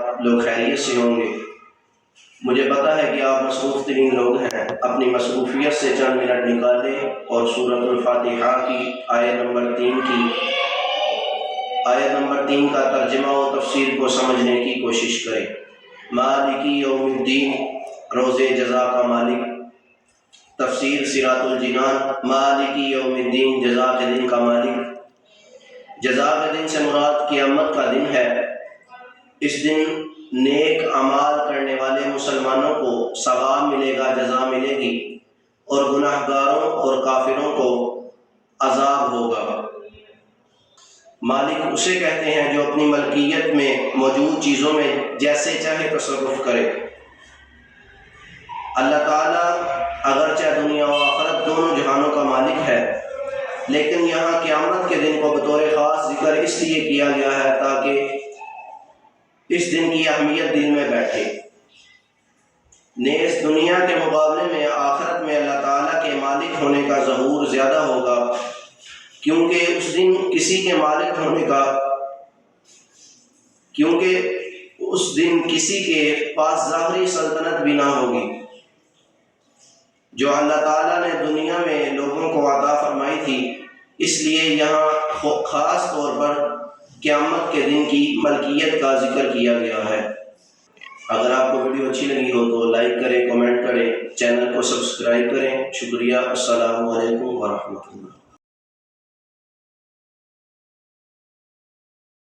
آپ لوگ خیریت سے ہوں گے۔ مجھے پتہ ہے کہ آپ مصروف ترین لوگ ہیں، اپنی مصروفیت سے چند منٹ نکالیں اور سورۃ الفاتحہ کی آیت نمبر 3 کا ترجمہ و تفسیر کو سمجھنے کی کوشش کریں۔ مالک یوم الدین، روز جزا کا مالک۔ تفسیر صراط الجنان، مالک یوم الدین، جزا کے دن کا مالک۔ جزا کے دن سے مراد قیامت کا دن ہے۔ اس دن نیک اعمال کرنے والے مسلمانوں کو ثواب ملے گا، جزا ملے گی، اور گناہ گاروں اور کافروں کو عذاب ہوگا۔ مالک اسے کہتے ہیں جو اپنی ملکیت میں موجود چیزوں میں جیسے چاہے تصرف کرے۔ اللہ تعالیٰ اگرچہ دنیا و آخرت دونوں جہانوں کا مالک ہے، لیکن یہاں قیامت کے دن کو بطور خاص ذکر اس لیے کیا گیا ہے تاکہ اس دن کی اہمیت دل میں بیٹھے۔ نیز دنیا کے مقابلے میں آخرت میں اللہ تعالیٰ کے مالک ہونے کا ظہور زیادہ ہوگا، کیونکہ اس دن کسی کے پاس ظاہری سلطنت بھی نہ ہوگی جو اللہ تعالیٰ نے دنیا میں لوگوں کو عطا فرمائی تھی۔ اس لیے یہاں خاص طور پر قیامت کے دن کی ملکیت کا ذکر کیا گیا ہے۔ اگر آپ کو ویڈیو اچھی لگی ہو تو لائک کریں، کمنٹ کریں، چینل کو سبسکرائب کریں۔ شکریہ۔ السلام علیکم ورحمۃ اللہ۔